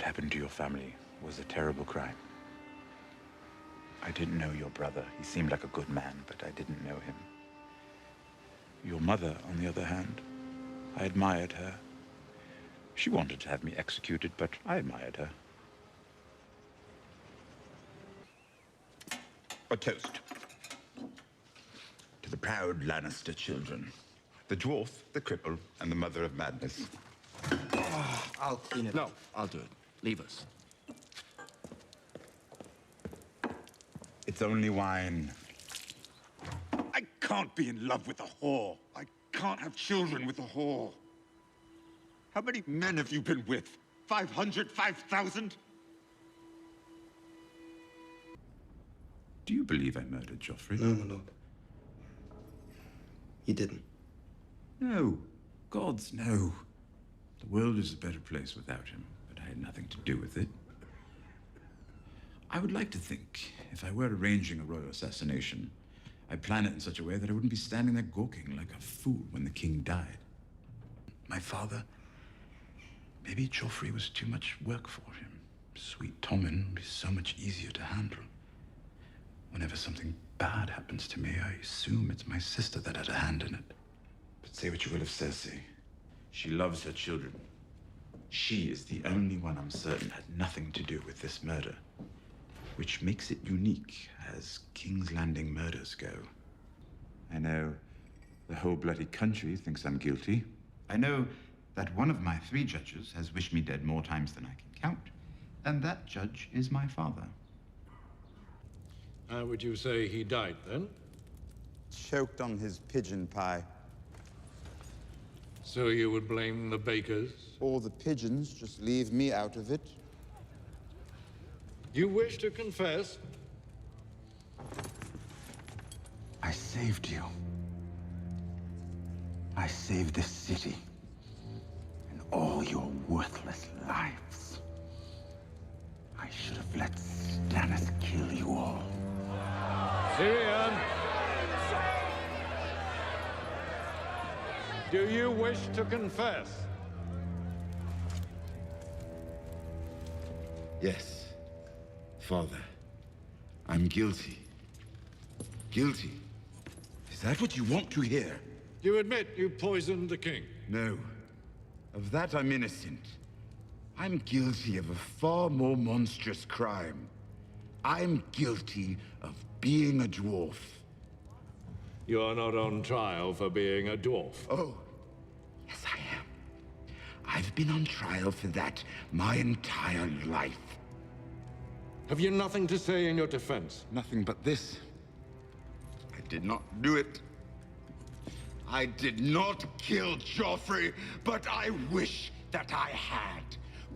happened to your family was a terrible crime. I didn't know your brother. He seemed like a good man, but I didn't know him. Your mother, on the other hand, I admired her. She wanted to have me executed, but I admired her. A toast to the proud Lannister children. The dwarf, the cripple, and the mother of madness. I'll clean it. No, I'll do it. Leave us. It's only wine. I can't be in love with a whore. I can't have children with a whore. How many men have you been with? 500, 5,000? Do you believe I murdered Joffrey? No, my lord. You didn't. No. Gods, no. The world is a better place without him, but I had nothing to do with it. I would like to think, if I were arranging a royal assassination, I'd plan it in such a way that I wouldn't be standing there gawking like a fool when the king died. My father, maybe Joffrey was too much work for him. Sweet Tommen would be so much easier to handle. Whenever something bad happens to me, I assume it's my sister that had a hand in it. But say what you will of Cersei, she loves her children. She is the only one I'm certain had nothing to do with this murder, which makes it unique as King's Landing murders go. I know the whole bloody country thinks I'm guilty. I know that one of my 3 judges has wished me dead more times than I can count, and that judge is my father. How would you say he died, then? Choked on his pigeon pie. So you would blame the bakers? Or the pigeons, just leave me out of it. You wish to confess? I saved you. I saved this city and all your worthless lives. I should have let Stannis kill you all. Tyrion! Do you wish to confess? Yes, Father. I'm guilty. Guilty. Is that what you want to hear? You admit you poisoned the king? No. Of that I'm innocent. I'm guilty of a far more monstrous crime. I'm guilty of being a dwarf. You are not on trial for being a dwarf. Oh, yes I am. I've been on trial for that my entire life. Have you nothing to say in your defense? Nothing but this. I did not do it. I did not kill Joffrey, but I wish that I had.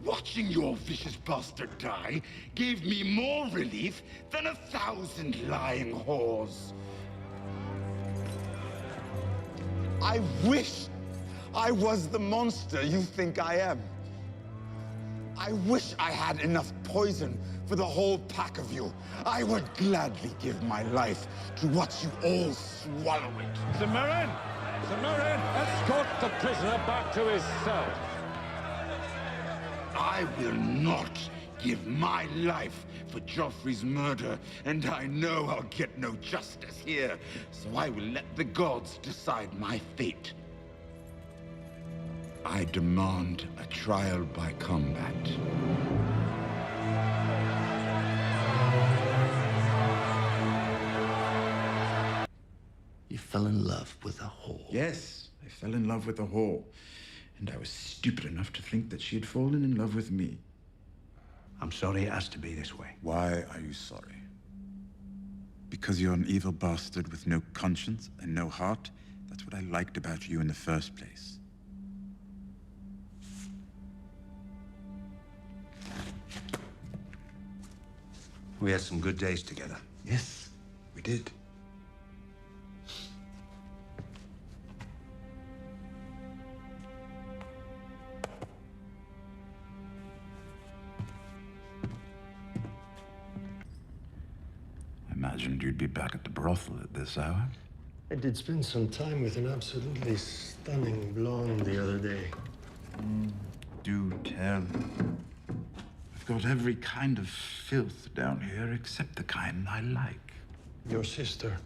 Watching your vicious bastard die gave me more relief than 1,000 lying whores. I wish I was the monster you think I am. I wish I had enough poison for the whole pack of you. I would gladly give my life to watch you all swallow it. Sir Meryn! Sir Meryn, escort the prisoner back to his cell. I will not give my life for Joffrey's murder, and I know I'll get no justice here, so I will let the gods decide my fate. I demand a trial by combat. You fell in love with a whore. Yes, I fell in love with a whore, and I was stupid enough to think that she had fallen in love with me. I'm sorry it has to be this way. Why are you sorry? Because you're an evil bastard with no conscience and no heart? That's what I liked about you in the first place. We had some good days together. Yes, we did. I imagined you'd be back at the brothel at this hour. I did spend some time with an absolutely stunning blonde the other day. Do tell. got every kind of filth down here except the kind I like. Your sister.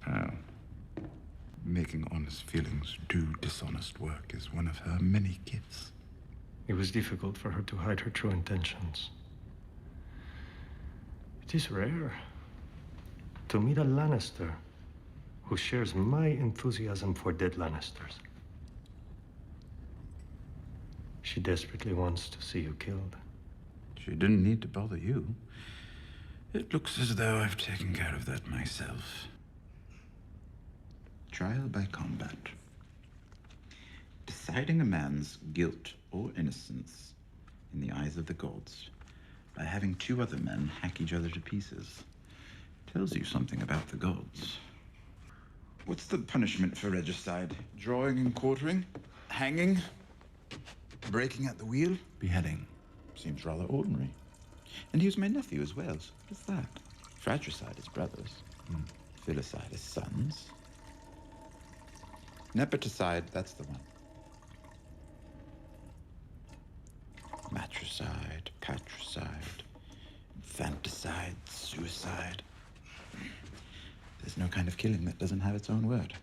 Oh. Making honest feelings do dishonest work is one of her many gifts. It was difficult for her to hide her true intentions. It is rare to meet a Lannister who shares my enthusiasm for dead Lannisters. She desperately wants to see you killed. She didn't need to bother you. It looks as though I've taken care of that myself. Trial by combat. Deciding a man's guilt or innocence in the eyes of the gods by having two other men hack each other to pieces tells you something about the gods. What's the punishment for regicide? Drawing and quartering? Hanging? Breaking at the wheel? Beheading. Seems rather ordinary. And he was my nephew as well, so what is that? Fratricide is brothers. Filicide is sons. Nepoticide, that's the one. Matricide, patricide, infanticide, suicide. There's no kind of killing that doesn't have its own word.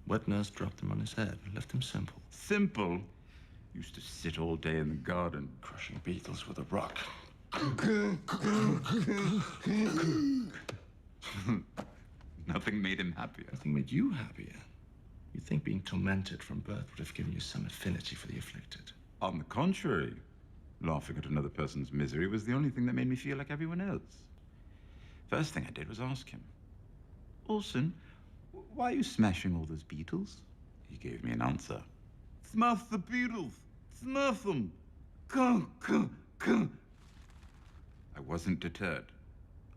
Wet nurse dropped him on his head and left him simple. Simple? Used to sit all day in the garden, crushing beetles with a rock. Nothing made him happier. Nothing made you happier. You'd think being tormented from birth would have given you some affinity for the afflicted. On the contrary, laughing at another person's misery was the only thing that made me feel like everyone else. First thing I did was ask him, Orson, why are you smashing all those beetles? He gave me an answer. Smash the beetles! Smash them! Come. I wasn't deterred.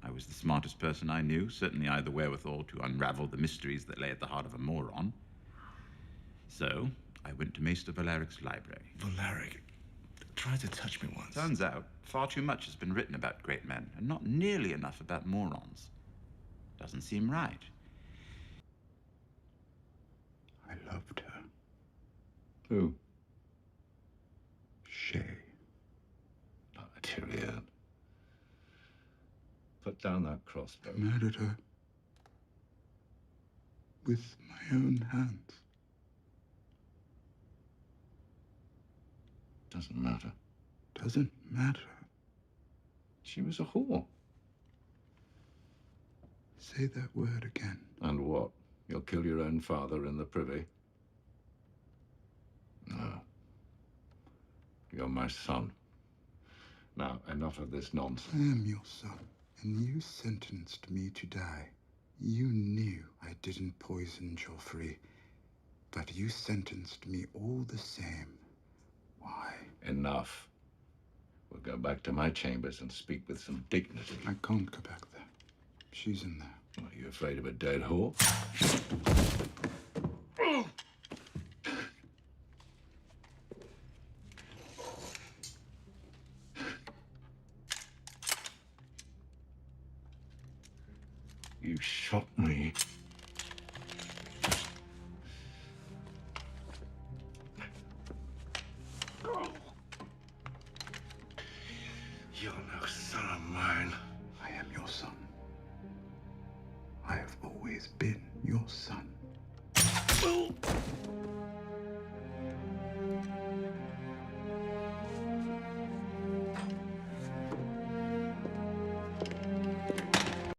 I was the smartest person I knew, certainly I had the wherewithal to unravel the mysteries that lay at the heart of a moron. So, I went to Maester Valaric's library. Valaric tried to touch me once. Turns out, far too much has been written about great men, and not nearly enough about morons. Doesn't seem right. I loved her. Who? Shay. Tyrion. Put down that crossbow. I murdered her. With my own hands. Doesn't matter. Doesn't matter. She was a whore. Say that word again. And what? You'll kill your own father in the privy? No. You're my son. Now, enough of this nonsense. I am your son, and you sentenced me to die. You knew I didn't poison Joffrey, but you sentenced me all the same. Why? Enough. We'll go back to my chambers and speak with some dignity. I can't go back there. She's in there. Are you afraid of a dead whore? You shot me. You're no son of mine. I am your son. I have always been your son.